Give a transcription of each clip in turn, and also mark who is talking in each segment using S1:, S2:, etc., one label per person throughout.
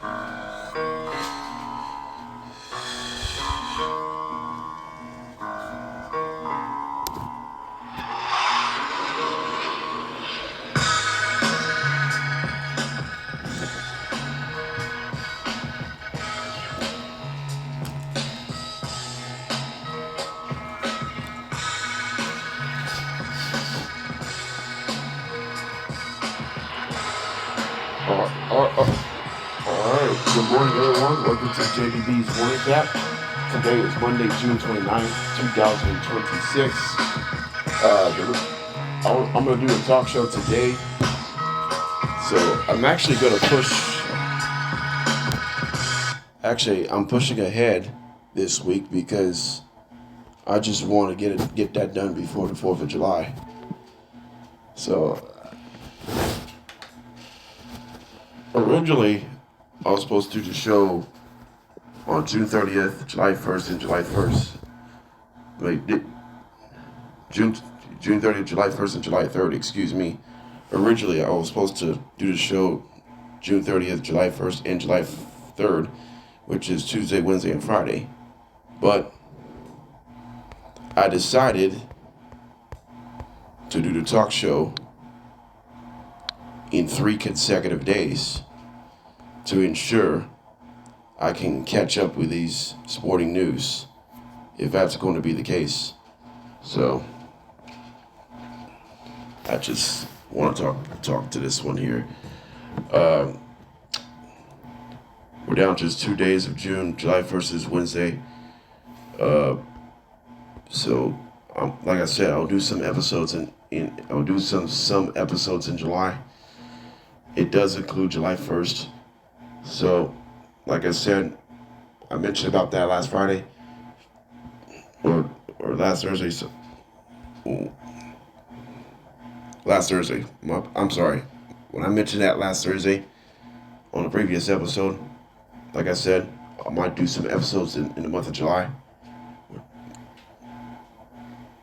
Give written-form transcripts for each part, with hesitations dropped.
S1: Alright, good morning everyone. Welcome to JDB's Morning Cap. Today is Monday, June 29th, 2026. I'm going to do a talk show today. So I'm actually going to I'm pushing ahead this week because I just want to get that done before the 4th of July. So originally, I was supposed to do the show on June 30th, July 1st, and July 1st. June 30th, July 1st, and July 3rd, excuse me. Originally, I was supposed to do the show June 30th, July 1st, and July 3rd, which is Tuesday, Wednesday, and Friday. But I decided to do the talk show in 3 consecutive days to ensure I can catch up with these sporting news, if that's going to be the case. So I just want to talk to this one here. We're down just 2 days of June. July 1st is Wednesday. So like I said, I'll do some episodes I'll do some episodes in July. It does include July 1st. So, like I said, I mentioned about that last Friday or last Thursday. So, last Thursday. I'm sorry. When I mentioned that last Thursday on the previous episode, like I said, I might do some episodes in the month of July.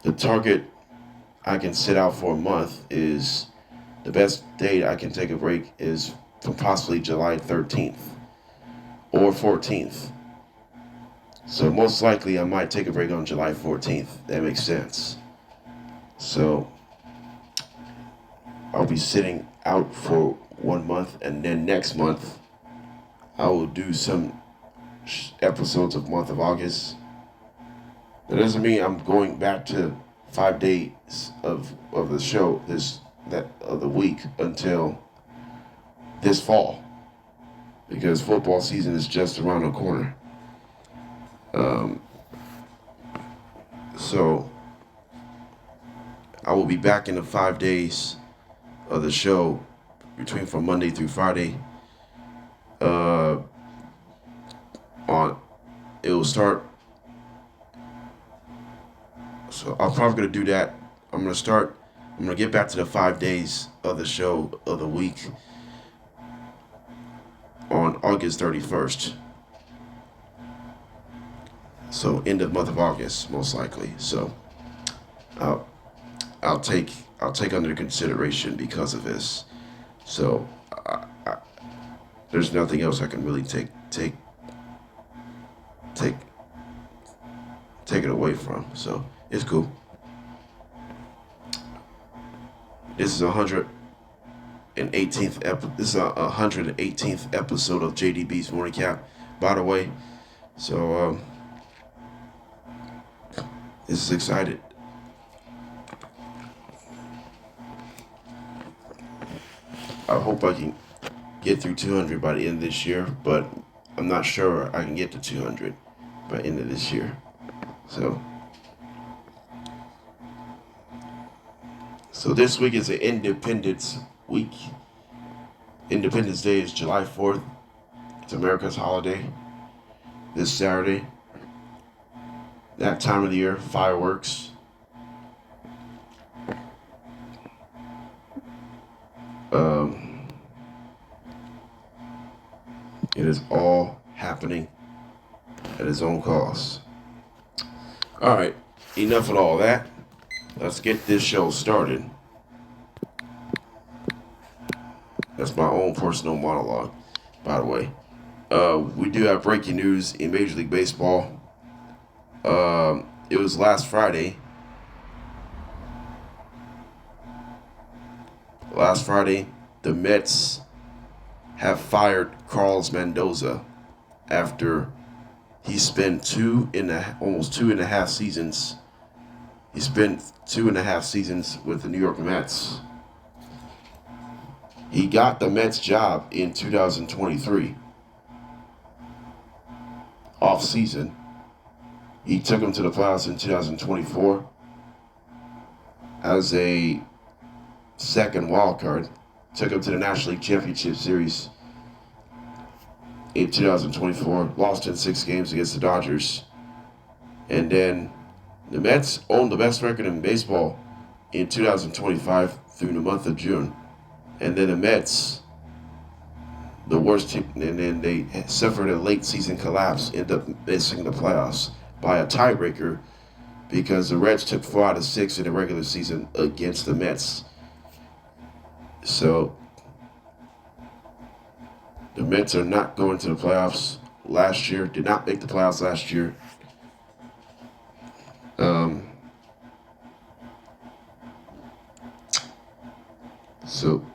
S1: The target I can sit out for a month is the best date I can take a break is from possibly July 13th or 14th. So most likely I might take a break on July 14th. That makes sense. So I'll be sitting out for 1 month, and then next month I will do some episodes of month of August. That doesn't mean I'm going back to 5 days of the show of the week until this fall, because football season is just around the corner. So I will be back in the 5 days of the show from Monday through Friday. It will start. So I'm probably gonna do that. I'm gonna get back to the 5 days of the show of the week on August 31st. So end of month of August, most likely. So I'll take under consideration because of this. So there's nothing else I can really take it away from. So it's cool. This is 118th This is a 118th episode of JDB's Morning Cap, by the way. So this is excited. I hope I can get through 200 by the end of this year, but I'm not sure I can get to 200 by the end of this year. So this week is an Independence Week. Independence Day is July 4th. It's America's holiday. This Saturday. That time of the year, fireworks. It is all happening at its own cost. All right, enough of all that. Let's get this show started. That's my own personal monologue, by the way. We do have breaking news in Major League Baseball. It was last Friday. The Mets have fired Carlos Mendoza after he spent almost 2.5 seasons. He spent 2.5 seasons with the New York Mets. He got the Mets job in 2023. Off season. He took them to the playoffs in 2024 as a second wild card. Took them to the National League Championship Series in 2024. Lost in 6 games against the Dodgers. And then the Mets owned the best record in baseball in 2025 through the month of June. And then the Mets, the worst team, and then they suffered a late season collapse, ended up missing the playoffs by a tiebreaker because the Reds took 4 out of 6 in the regular season against the Mets. So the Mets are not going to the playoffs last year, did not make the playoffs last year. So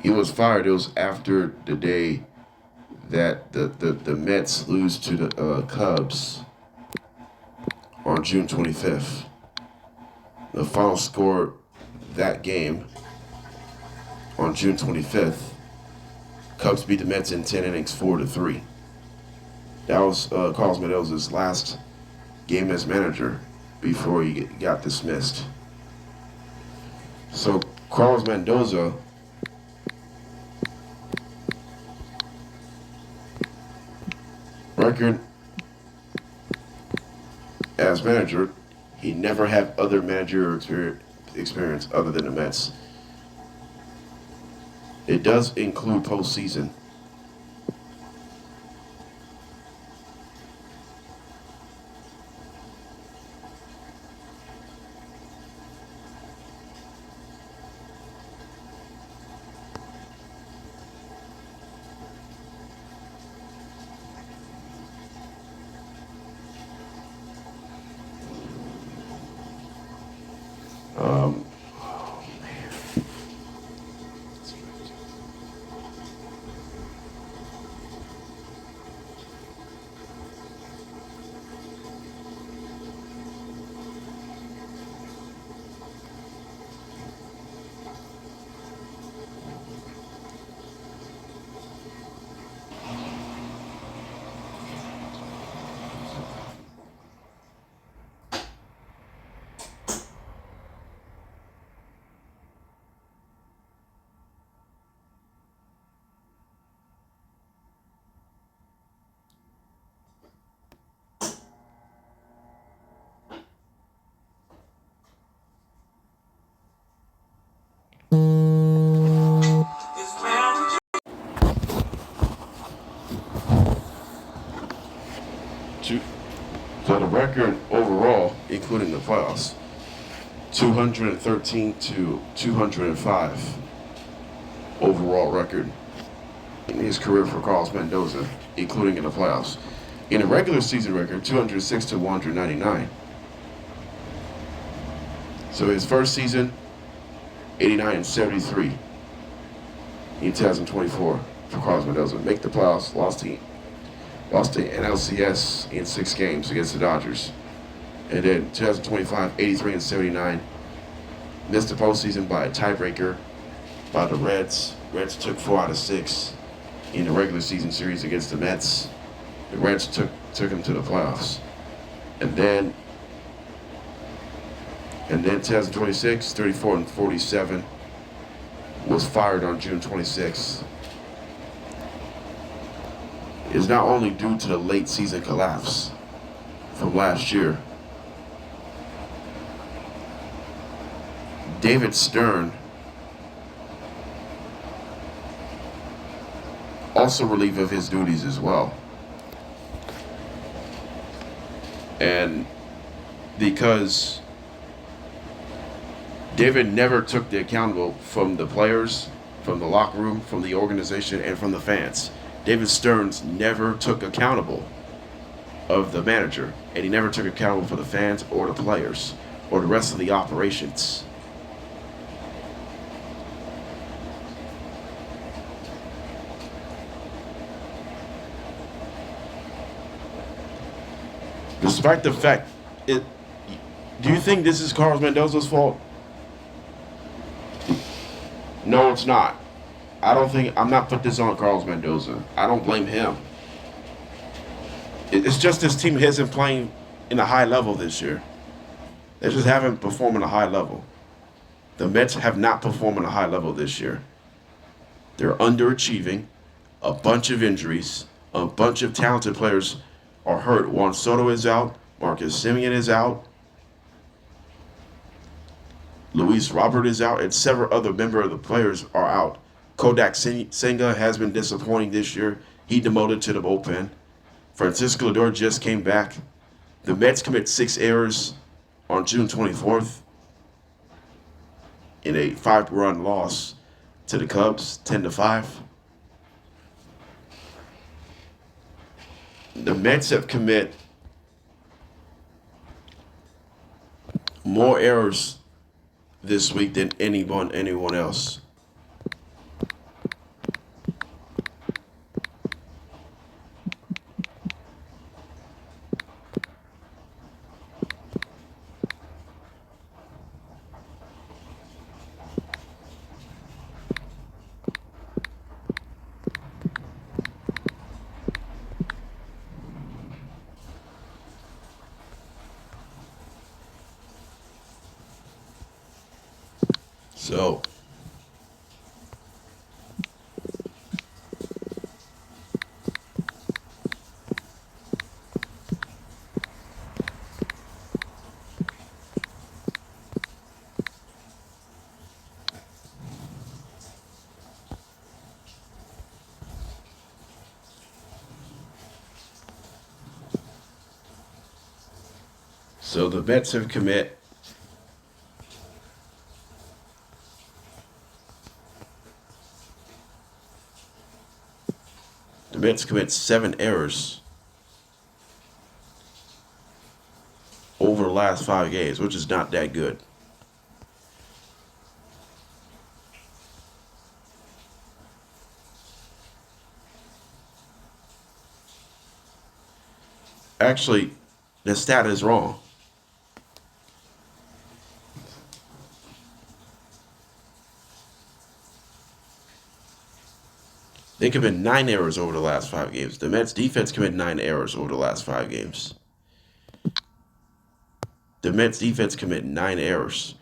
S1: he was fired. It was after the day that the Mets lose to the Cubs on June 25th. The final score that game on June 25th, Cubs beat the Mets in 10 innings, 4-3. That was Carlos Mendoza's last game as manager before he got dismissed. So Carlos Mendoza record as manager, he never had other managerial experience other than the Mets. It does include postseason. So the record overall, including the playoffs, 213-205 overall record in his career for Carlos Mendoza, including in the playoffs. In a regular season record, 206-199. So his first season, 89-73 in 2024 for Carlos Mendoza. Make the playoffs, lost to NLCS in 6 games against the Dodgers. And then 2025, 83-79. Missed the postseason by a tiebreaker by the Reds. Reds took 4 out of 6 in the regular season series against the Mets. The Reds took him to the playoffs. And then 2026, 34-47, was fired on June 26th. Is not only due to the late season collapse from last year. David Stern also relieved of his duties as well. And because David never took the accountable from the players, from the locker room, from the organization, and from the fans. David Stearns never took accountable of the manager, and he never took accountable for the fans or the players or the rest of the operations. Despite the fact, it, do you think this is Carlos Mendoza's fault? No, it's not. I don't think I'm not put this on Carlos Mendoza. I don't blame him. It's just this team isn't playing in a high level this year. They just haven't performed at a high level. The Mets have not performed at a high level this year. They're underachieving. A bunch of injuries. A bunch of talented players are hurt. Juan Soto is out. Marcus Semien is out. Luis Robert is out, and several other members of the players are out. Kodak Senga has been disappointing this year. He demoted to the bullpen. Francisco Lindor just came back. The Mets commit 6 errors on June 24th in a 5-run loss to the Cubs, 10-5. The Mets have commit more errors this week than anyone else. So, the Mets have commit The Mets commit 7 errors over the last 5 games, which is not that good. Actually, the stat is wrong. They commit 9 errors over the last 5 games. The Mets defense commit 9 errors over the last 5 games. The Mets defense commit 9 errors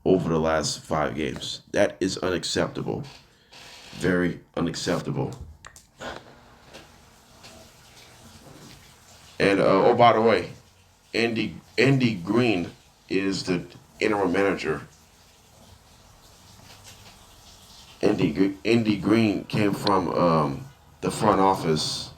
S1: over the last 5 games. That is unacceptable. Very unacceptable. And oh, by the way, Andy Green is the interim manager. Andy Green came from the front office.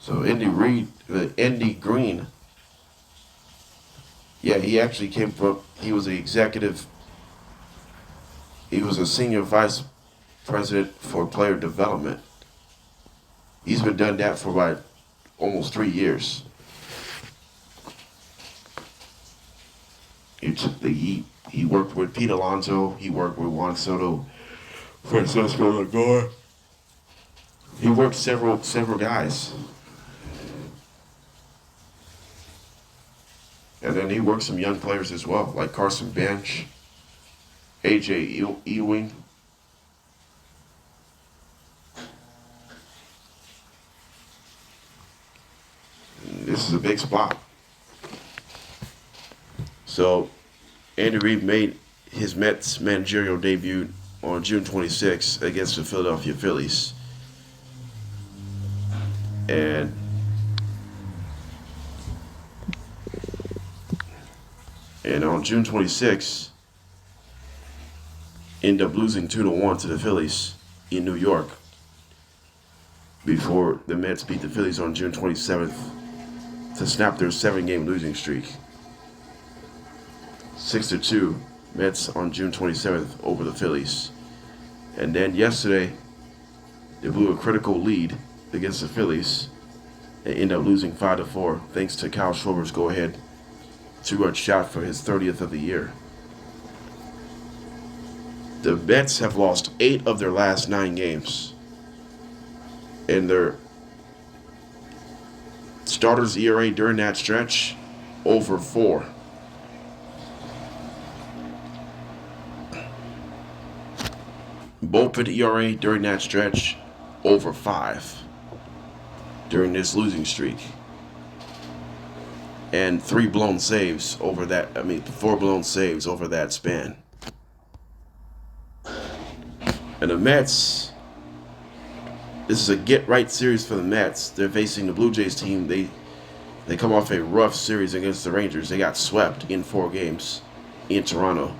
S1: So Andy Green, yeah, he actually came from, he was a senior vice president for player development. He's been done that for about almost 3 years. He worked with Pete Alonso, he worked with Juan Soto, Francisco Lindor. He worked several guys. And then he worked some young players as well, like Carson Bench, AJ Ewing. This is a big spot. So Andy Reid made his Mets managerial debut on June 26th against the Philadelphia Phillies. And on June 26th, ended up losing 2-1 to the Phillies in New York before the Mets beat the Phillies on June 27th to snap their 7-game losing streak. 6-2 Mets on June 27th over the Phillies. And then yesterday, they blew a critical lead against the Phillies and ended up losing 5-4 thanks to Kyle Schwarber's go-ahead 2-run shot for his 30th of the year. The Mets have lost 8 of their last 9 games. And their starters' ERA during that stretch, over 4. Bullpen ERA during that stretch, over 5 during this losing streak. And 3 blown saves over that, 4 blown saves over that span. And the Mets, this is a get-right series for the Mets. They're facing the Blue Jays team. They come off a rough series against the Rangers. They got swept in 4 games in Toronto.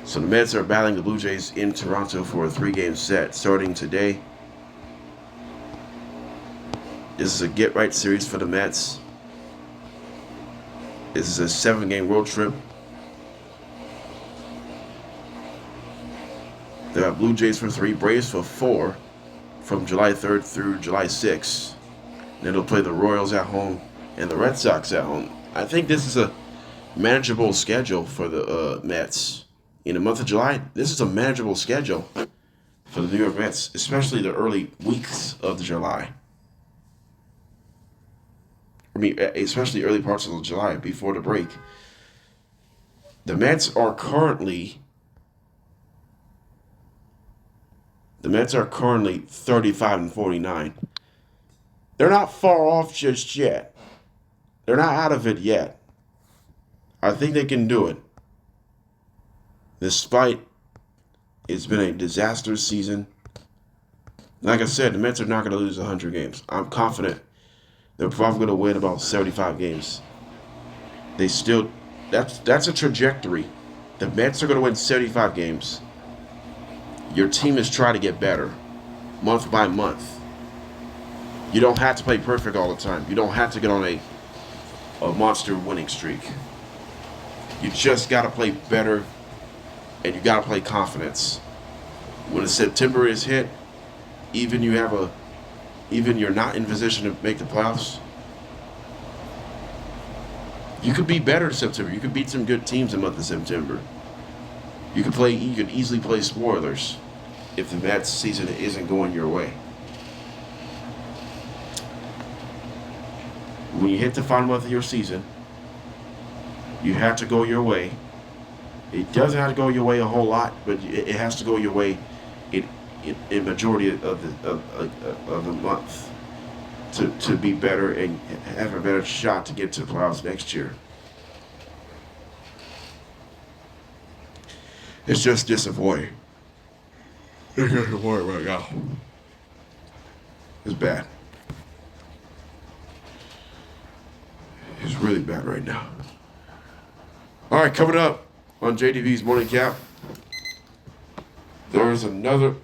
S1: So the Mets are battling the Blue Jays in Toronto for a 3-game set starting today. This is a get-right series for the Mets. This is a 7-game road trip. They got Blue Jays for 3, Braves for 4 from July 3rd through July 6th. Then they'll play the Royals at home and the Red Sox at home. I think this is a manageable schedule for the Mets. In the month of July, this is a manageable schedule for the New York Mets, especially the early weeks of July. Especially early parts of July before the break. The Mets are currently 35-49. They're not far off just yet. They're not out of it yet. I think they can do it. Despite it's been a disaster season. Like I said, the Mets are not going to lose 100 games. I'm confident they're probably going to win about 75 games. That's a trajectory. The Mets are going to win 75 games. Your team is trying to get better, month by month. You don't have to play perfect all the time. You don't have to get on a monster winning streak. You just got to play better, and you got to play confidence. When September is hit, even you're not in position to make the playoffs, you could be better in September. You could beat some good teams in the month of September. You could easily play spoilers if the Mets season isn't going your way. When you hit the final month of your season, you have to go your way. It doesn't have to go your way a whole lot, but it has to go your way in majority of the month to be better and have a better shot to get to the playoffs next year. It's just disappointing. It's disappointing right now. It's bad. It's really bad right now. All right, coming up on JDB's Morning Cap, there is another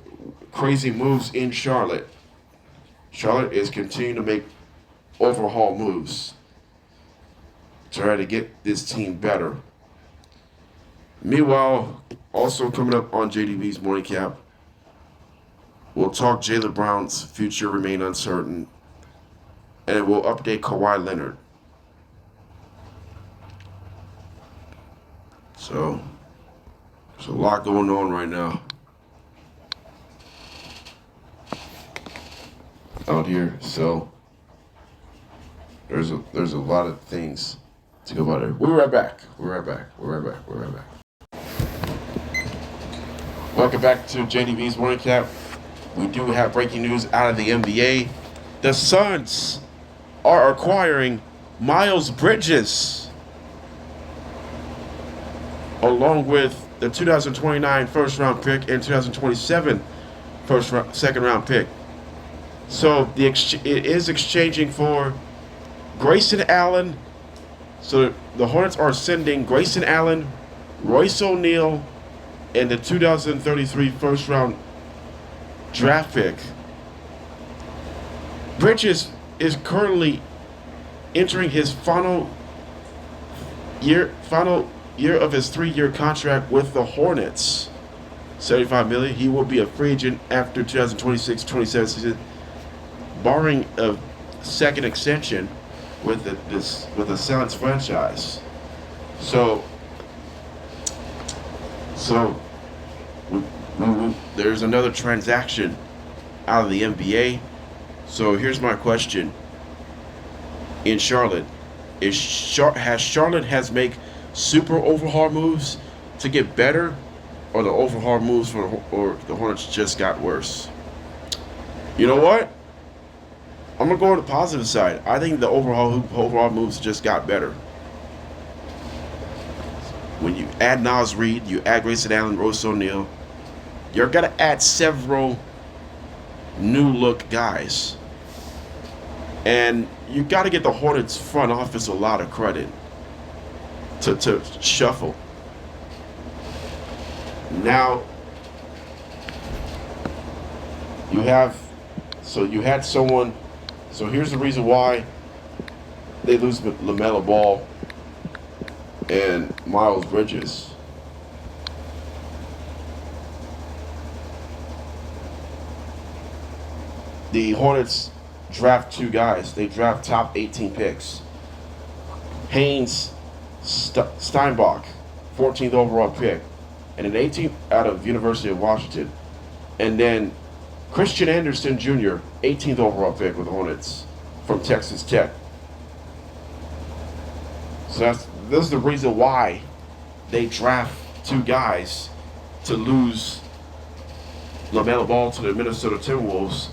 S1: crazy moves in Charlotte. Charlotte is continuing to make overhaul moves to try to get this team better. Meanwhile, also coming up on JDB's Morning Cap, we'll talk Jaylen Brown's future remain uncertain, and we'll update Kawhi Leonard. So, there's a lot going on right now out here. So, there's a lot of things to go about it. We'll be right back. Welcome back to JDB's Morning Cap. We do have breaking news out of the NBA. The Suns are acquiring Miles Bridges, along with the 2029 first round pick and 2027 second round pick. So it is exchanging for Grayson Allen. So the Hornets are sending Grayson Allen, Royce O'Neal, and the 2033 first round draft pick. Bridges is currently entering his final year of his 3-year contract with the Hornets. $75 million. He will be a free agent after 2026-27 season, barring a second extension with the Suns franchise. So there's another transaction out of the NBA. So here's my question. In Charlotte, has Charlotte made super overhaul moves to get better, or the overhaul moves or the Hornets just got worse? You know what? I'm gonna go on the positive side. I think the overhaul moves just got better. When you add Nas Reed, you add Grayson Allen, Royce O'Neal, you're gonna add several new look guys. And you got to get the Hornets front office a lot of credit to shuffle. Now, you had someone. So here's the reason why they lose LaMelo Ball and Miles Bridges. The Hornets draft 2 guys. They draft top 18 picks. Haynes Steinbach, 14th overall pick, and an 18th out of University of Washington. And then Christian Anderson Jr., 18th overall pick with the Hornets from Texas Tech. So this is the reason why they draft 2 guys to lose LaMelo Ball to the Minnesota Timberwolves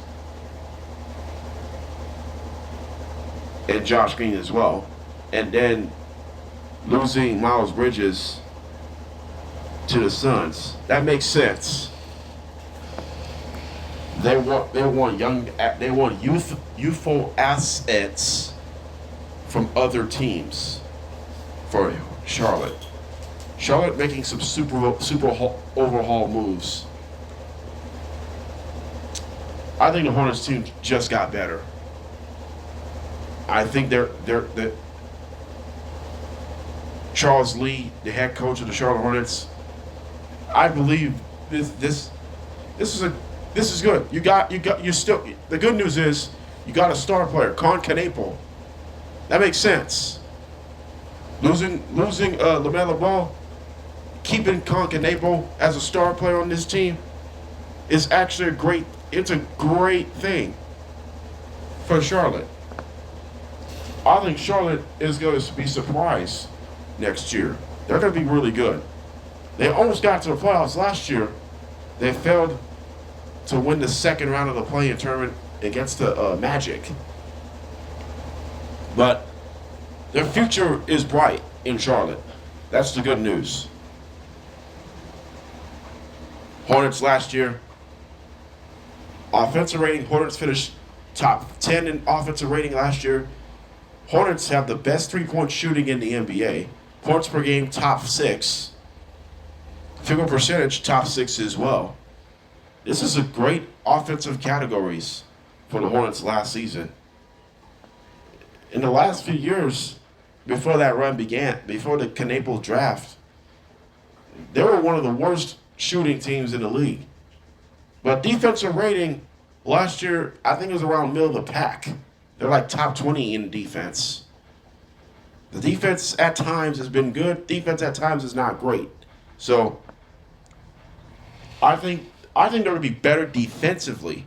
S1: and Josh Green as well, and then losing Miles Bridges to the Suns. That makes sense. They want youthful assets from other teams for Charlotte. Charlotte making some super overhaul moves. I think the Hornets team just got better. I think they're Charles Lee, the head coach of the Charlotte Hornets. I believe this is good. You still, the good news is you got a star player, Con Canepo. That makes sense. Losing LaMelo Ball, keeping Con Canepo as a star player on this team is actually a great thing for Charlotte. I think Charlotte is going to be surprised next year. They're going to be really good. They almost got to the playoffs last year. They failed to win the second round of the play-in tournament against the Magic. But their future is bright in Charlotte. That's the good news. Hornets last year, offensive rating, Hornets finished top 10 in offensive rating last year. Hornets have the best three-point shooting in the NBA. Points per game, top 6. Field goal percentage, top 6 as well. This is a great offensive categories for the Hornets last season. In the last few years, before that run began, before the Canepo draft, they were one of the worst shooting teams in the league. But defensive rating last year, I think it was around middle of the pack. They're like top 20 in defense. The defense at times has been good. Defense at times is not great. So I think they're going to be better defensively.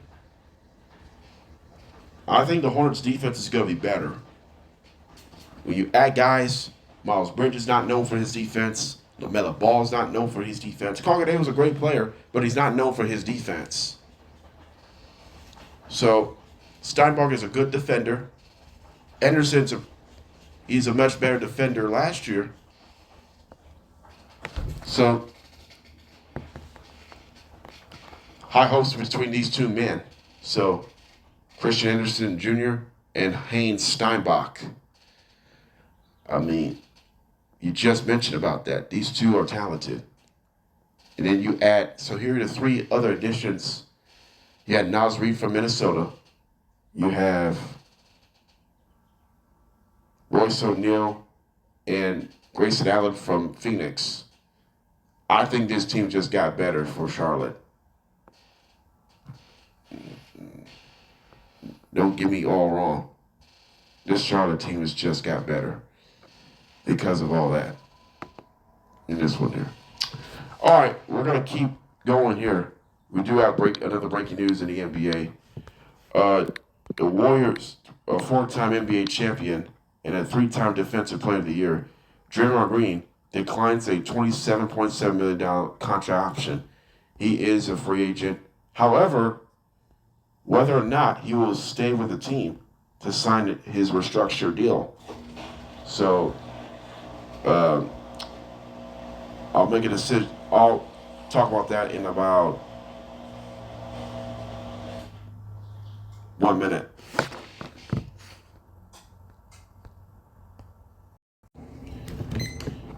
S1: I think the Hornets' defense is going to be better. When you add guys, Miles Bridges is not known for his defense. LaMelo Ball is not known for his defense. Congadale was a great player, but he's not known for his defense. So Steinbach is a good defender. Anderson's he's a much better defender last year. So high hopes between these two men. So, Christian Anderson Jr. and Haynes Steinbach. I mean, you just mentioned about that. These two are talented. And then you add, so here are the three other additions. You had Naz Reid from Minnesota. You have Royce O'Neal and Grayson Allen from Phoenix. I think this team just got better for Charlotte. Don't get me all wrong. This Charlotte team has just got better because of all that. In this one here. All right, we're going to keep going here. We do have another breaking news in the NBA. The Warriors, a four-time NBA champion and a three-time Defensive Player of the Year, Draymond Green, declines a $27.7 million contract option. He is a free agent. However, whether or not he will stay with the team to sign his restructured deal. So, I'll make a decision. I'll talk about that in about 1 minute.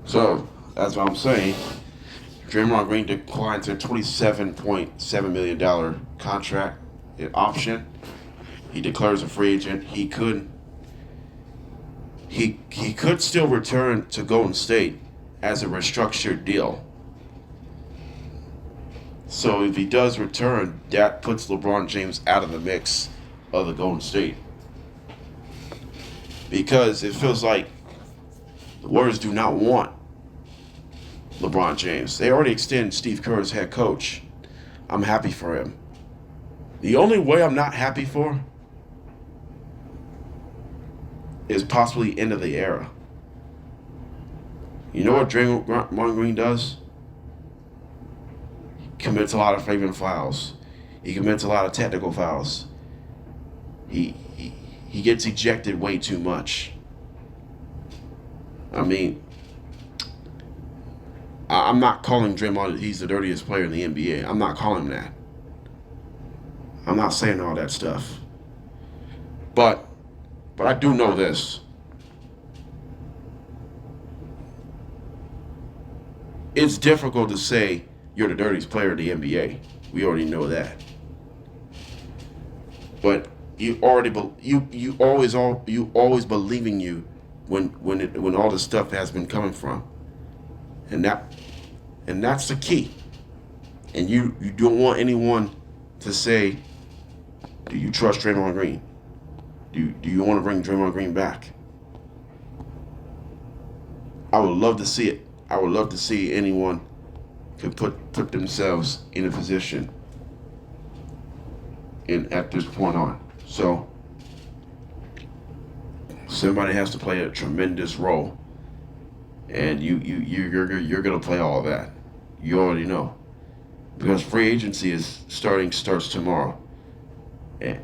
S1: So, that's what I'm saying. Draymond Green declines a $27.7 million contract option. He declares a free agent. He could still return to Golden State as a restructured deal. So if he does return, that puts LeBron James out of the mix of the Golden State. Because it feels like the Warriors do not want LeBron James. They already extended Steve Kerr as head coach. I'm happy for him. The only way I'm not happy for is possibly end of the era. You know what Draymond Green does? He commits a lot of flagrant fouls. He commits a lot of technical fouls. He gets ejected way too much. I mean, I'm not calling Draymond he's the dirtiest player in the NBA. I'm not calling him that. I'm not saying all that stuff. But I do know this. It's difficult to say you're the dirtiest player in the NBA. We already know that. But you always believing you when all this stuff has been coming from, and that's the key. And you don't want anyone to say, do you trust Draymond Green? Do you want to bring Draymond Green back? I would love to see it. I would love to see anyone could put themselves in a position at this point on. So somebody has to play a tremendous role, and you're gonna play all of that. You already know, because free agency starts tomorrow, and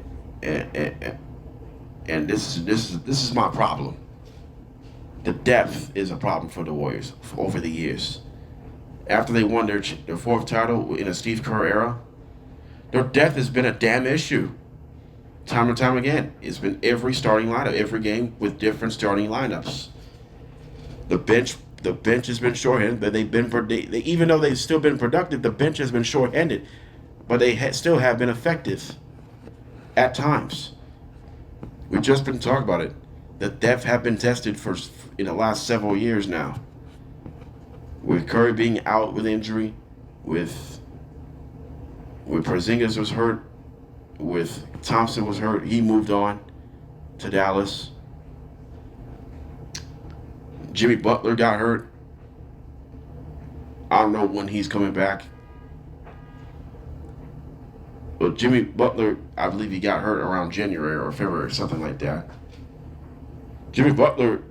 S1: this is my problem. The depth is a problem for the Warriors over the years. After they won their fourth title in a Steve Kerr era, their depth has been a damn issue. Time and time again, it's been every starting lineup, every game with different starting lineups. The bench has been shorthanded, but even though they've still been productive, the bench has been shorthanded, but they still have been effective at times. We've just been talking about it. The depth have been tested in the last several years now. With Curry being out with injury, with Porzingis was hurt, with Thompson was hurt, he moved on to Dallas. Jimmy Butler got hurt. I don't know when he's coming back. But Jimmy Butler, I believe he got hurt around January or February, something like that. Jimmy Butler,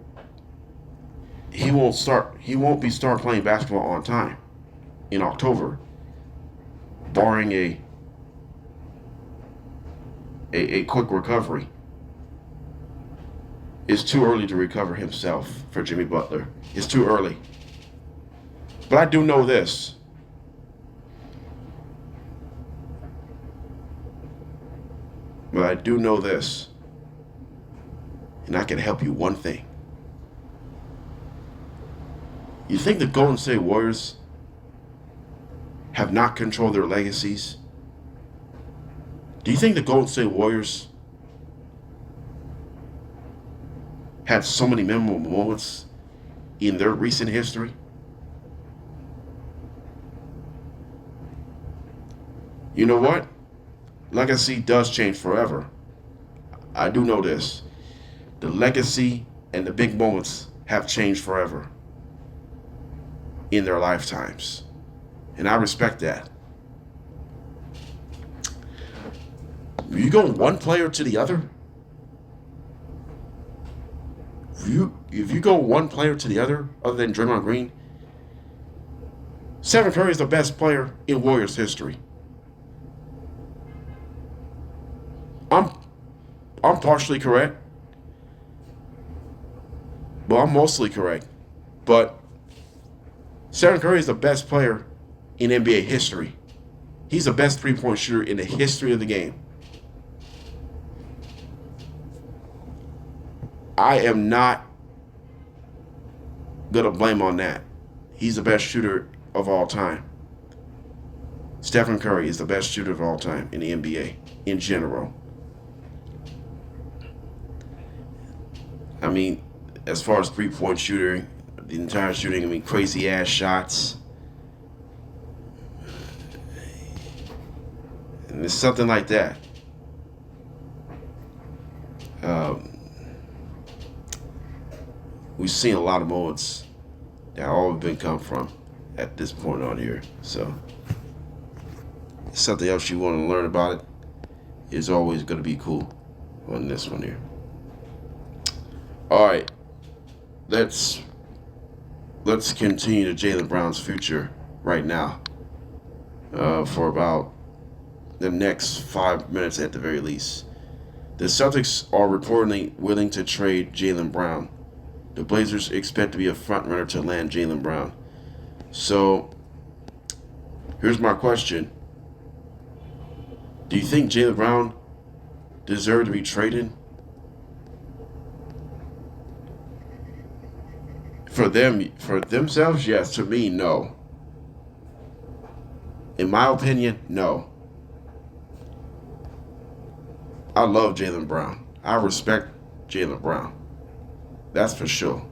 S1: he won't be start playing basketball on time in October, barring a quick recovery. It's too early to recover himself for Jimmy Butler. It's too early. But I do know this. But I do know this, and I can help you one thing. You think the Golden State Warriors have not controlled their legacies? Do you think the Golden State Warriors had so many memorable moments in their recent history? You know what? Legacy does change forever. I do know this. The legacy and the big moments have changed forever in their lifetimes. And I respect that. You go one player to the other. If you go one player to the other than Draymond Green, Stephen Curry is the best player in Warriors history. I'm partially correct. Well, I'm mostly correct. But Stephen Curry is the best player in NBA history. He's the best three-point shooter in the history of the game. I am not going to blame on that. He's the best shooter of all time. Stephen Curry is the best shooter of all time in the NBA in general. I mean, as far as three-point shooting, the entire shooting, I mean, crazy-ass shots. And it's something like that. We've seen a lot of moments that all have been come from at this point on here. So, something else you want to learn about it is always going to be cool on this one here. All right, let's continue to Jaylen Brown's future right now for about the next 5 minutes at the very least. The Celtics are reportedly willing to trade Jaylen Brown. The Blazers expect to be a front runner to land Jaylen Brown. So, here's my question. Do you think Jaylen Brown deserved to be traded? For themselves, yes. To me, no. In my opinion, no. I love Jaylen Brown. I respect Jaylen Brown. That's for sure.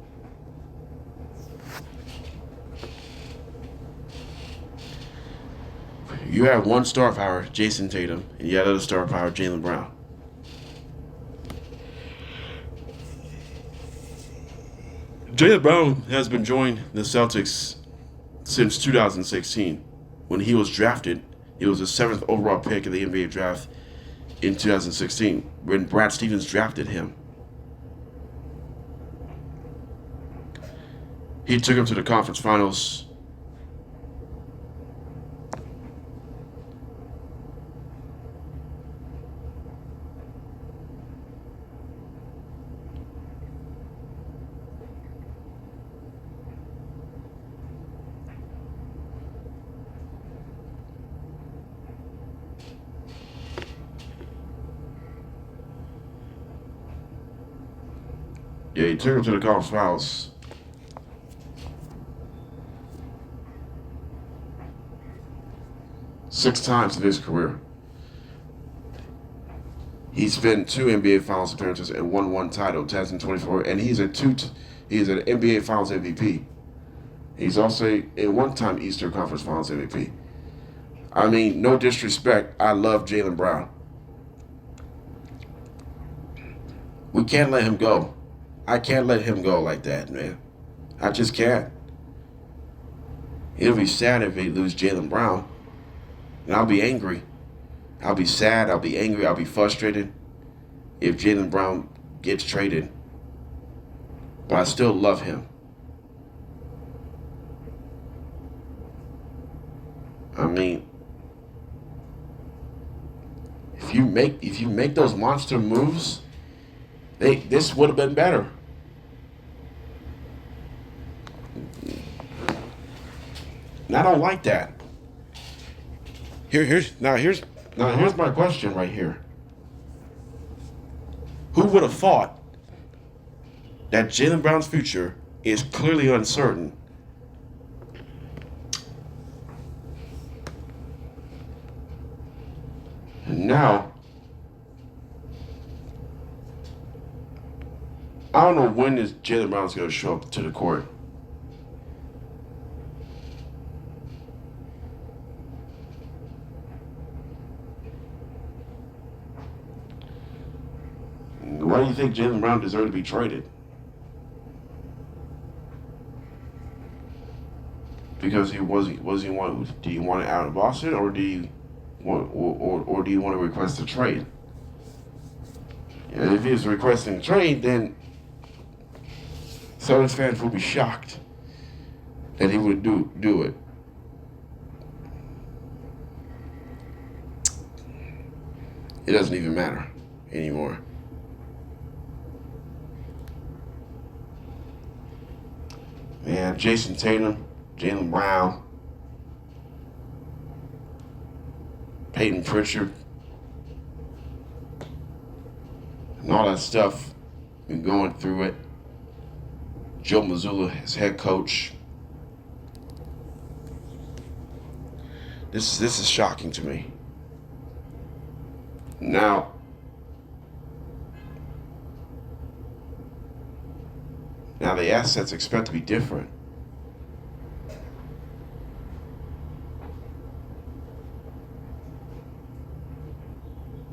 S1: You have one star power, Jason Tatum, and you have another star power, Jaylen Brown. Jaylen Brown has been joining the Celtics since 2016. When he was drafted, he was the 7th overall pick of the NBA draft in 2016 when Brad Stevens drafted him. He took him to the conference finals. Yeah, he took him to the conference finals. Six times in his career. He's been 2 NBA Finals appearances and won 1 title, 2024, and he's an NBA Finals MVP. He's also a one-time Eastern Conference Finals MVP. I mean, no disrespect, I love Jaylen Brown. We can't let him go. I can't let him go like that, man. I just can't. It'll be sad if we lose Jaylen Brown. And I'll be angry. I'll be sad. I'll be angry. I'll be frustrated if Jaylen Brown gets traded. But I still love him. I mean, if you make those monster moves, this would have been better. And I don't like that. Here's my question right here. Who would have thought that Jaylen Brown's future is clearly uncertain? And now, I don't know when is Jaylen Brown's going to show up to the court. Why do you think Jaylen Brown deserved to be traded? Because he wasn't want. Do you want it out of Boston, or do you want, or do you want to request a trade? And if he was requesting a trade, then Celtics fans will be shocked that he would do it. It doesn't even matter anymore. Man, Jason Tatum, Jaylen Brown, Peyton Pritchard, and all that stuff, been going through it. Joe Mazzulla, his head coach. This is shocking to me. Now, the assets expect to be different.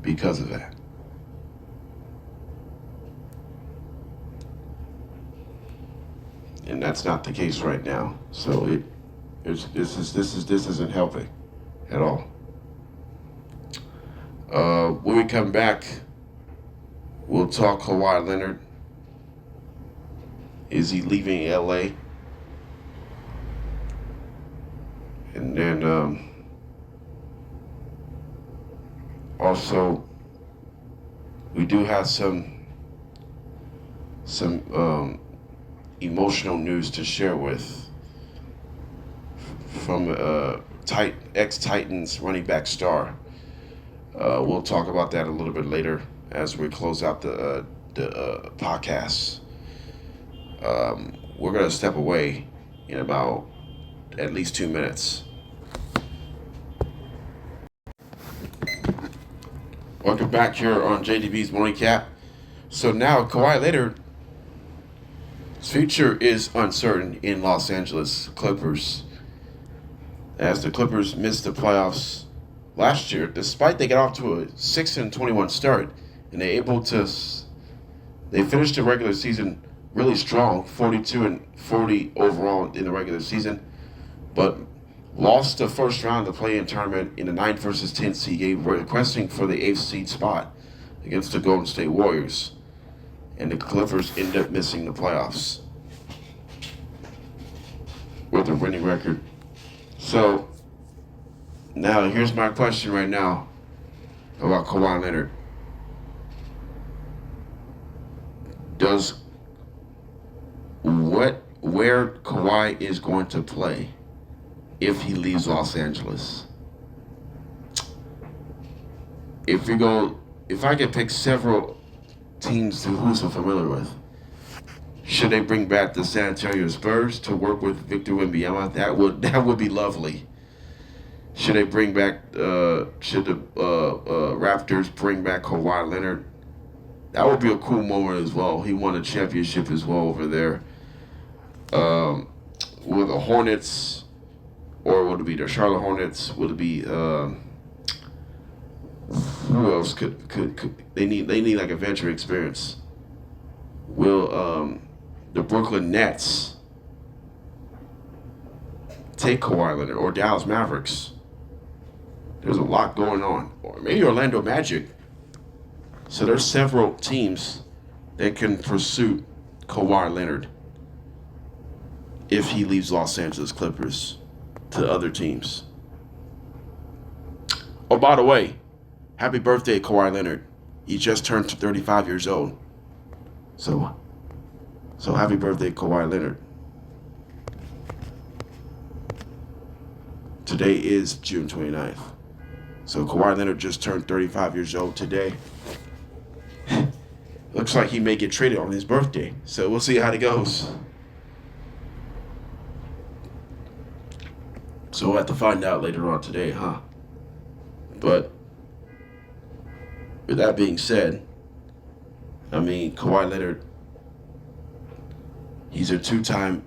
S1: Because of that. And that's not the case right now. So this isn't helping at all. When we come back, we'll talk Kawhi Leonard. Is he leaving LA? And then also we do have some emotional news to share with from ex-Titans running back star. We'll talk about that a little bit later as we close out the podcast. We're going to step away in about at least 2 minutes. Welcome back here on JDB's Morning Cap. So now Kawhi Leonard's future is uncertain in Los Angeles Clippers, as the Clippers missed the playoffs last year, despite they got off to a 6-21 start, and they finished the regular season really strong, 42-40 overall in the regular season, but lost the first round of the play-in tournament in the 9 versus 10 seed game, requesting for the 8th seed spot against the Golden State Warriors, and the Clippers ended up missing the playoffs with a winning record. So now here's my question right now about Kawhi Leonard. Where Kawhi is going to play if he leaves Los Angeles? If I could pick several teams who's so familiar with, should they bring back the San Antonio Spurs to work with Victor Wembanyama? That would be lovely. Should they bring back? Should the Raptors bring back Kawhi Leonard? That would be a cool moment as well. He won a championship as well over there. Will the Hornets, or would it be the Charlotte Hornets? Would it be who else could they need like a veteran experience? Will the Brooklyn Nets take Kawhi Leonard, or Dallas Mavericks? There's a lot going on. Or maybe Orlando Magic. So there's several teams that can pursue Kawhi Leonard if he leaves Los Angeles Clippers to other teams. Oh, by the way, happy birthday, Kawhi Leonard. You just turned 35 years old. So happy birthday, Kawhi Leonard. Today is June 29th. So Kawhi Leonard just turned 35 years old today. Looks like he may get traded on his birthday. So we'll see how it goes. So we'll have to find out later on today, huh? But with that being said, I mean, Kawhi Leonard, he's a two-time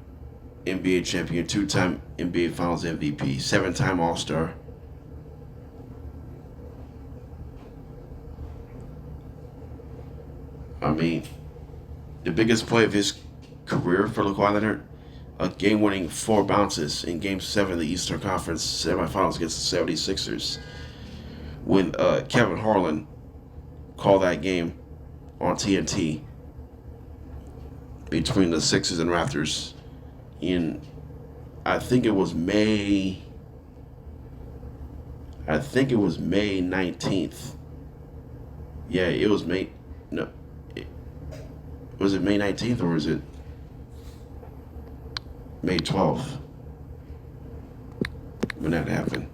S1: NBA champion, two-time NBA Finals MVP, seven-time All-Star. I mean, the biggest play of his career for Kawhi Leonard, a game-winning 4 bounces in Game 7 of the Eastern Conference semifinals against the 76ers when Kevin Harlan called that game on TNT between the Sixers and Raptors in, I think it was May 19th. Yeah, it was May, no, was it May 19th or was it May 12th when that happened?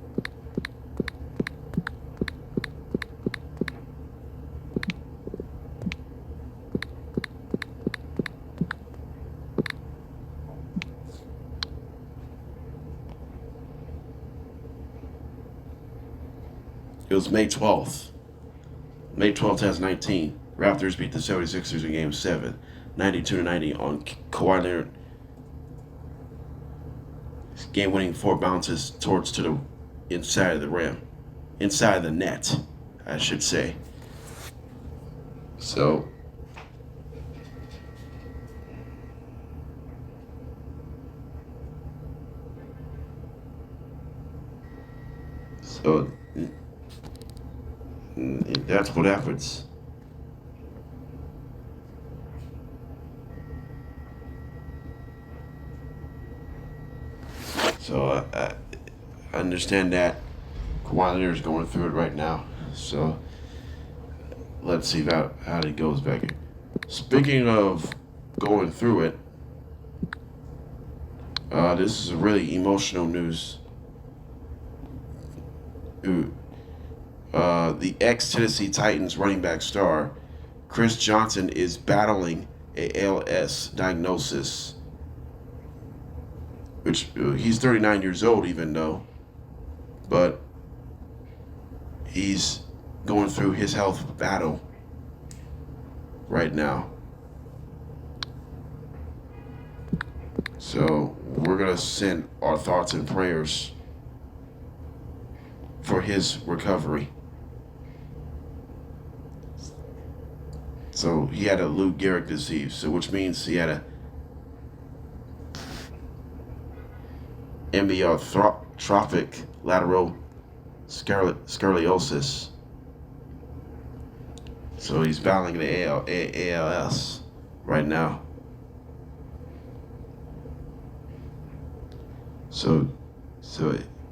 S1: It was May 12th. May 12th, 2019. Raptors beat the 76ers in Game 7, 92-90 on Kawhi Leonard. Game-winning 4 bounces to the inside of the rim. Inside of the net, I should say. So, that's what happens. So I understand that Kawhi Leonard is going through it right now. So let's see how it goes back here. Speaking of going through it, this is really emotional news. The ex-Tennessee Titans running back star Chris Johnson is battling a ALS diagnosis, which he's 39 years old even though, but he's going through his health battle right now. So we're going to send our thoughts and prayers for his recovery. So he had a Lou Gehrig disease, so which means he had a amyotrophic lateral scoliosis. So he's battling the ALS right now. So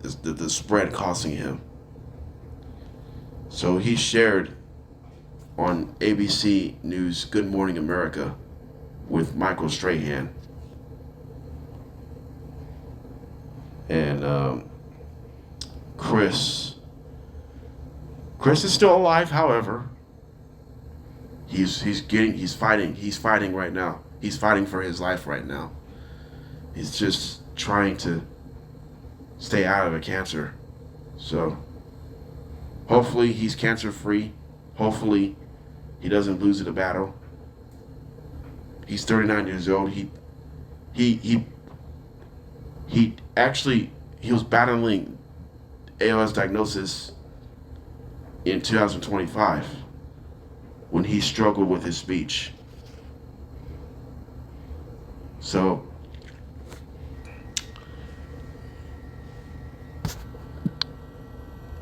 S1: the spread costing him. So he shared on ABC News Good Morning America with Michael Strahan. And Chris is still alive, however. He's fighting right now. He's fighting for his life right now. He's just trying to stay out of the cancer. So hopefully he's cancer free. Hopefully he doesn't lose the battle. He's 39 years old. He was battling ALS diagnosis in 2025 when he struggled with his speech. So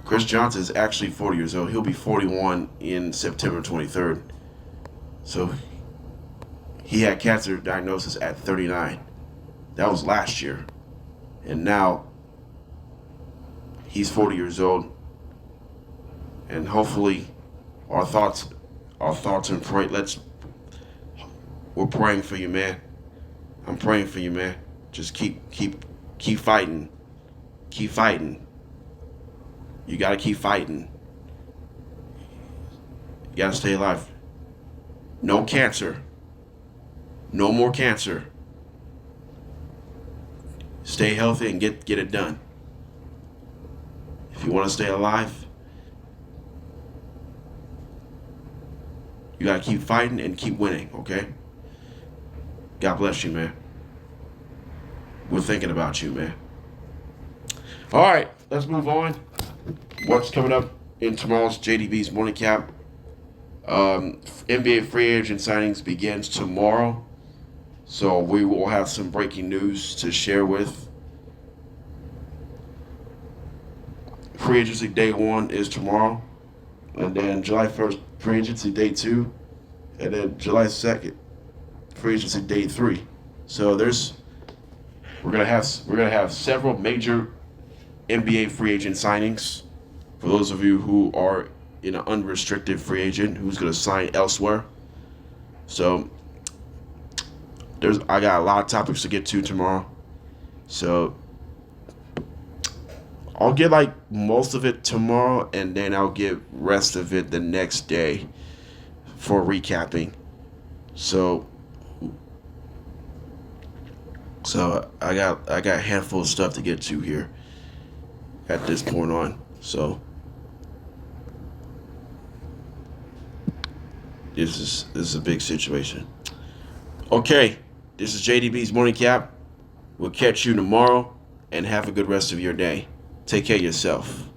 S1: Chris Johnson is actually 40 years old. He'll be 41 in September 23rd. So he had cancer diagnosis at 39. That was last year. And now he's 40 years old. And hopefully our thoughts and pray. We're praying for you, man. I'm praying for you, man. Just keep fighting. Keep fighting. You gotta keep fighting. You gotta stay alive. No cancer. No more cancer. Stay healthy and get it done. If you want to stay alive, you got to keep fighting and keep winning, okay? God bless you, man. We're thinking about you, man. All right, let's move on. What's coming up in tomorrow's JDB's morning cap? NBA free agent signings begins tomorrow. So we will have some breaking news to share with. Free agency day 1 is tomorrow. And then July 1st, free agency day 2. And then July 2nd, free agency day 3. So we're gonna have several major NBA free agent signings. For those of you who are in an unrestricted free agent who's gonna sign elsewhere. So I got a lot of topics to get to tomorrow. So I'll get like most of it tomorrow, and then I'll get rest of it the next day for recapping. So I got a handful of stuff to get to here at this point on. So this is a big situation. Okay, this is JDB's morning cap. We'll catch you tomorrow, and have a good rest of your day. Take care of yourself.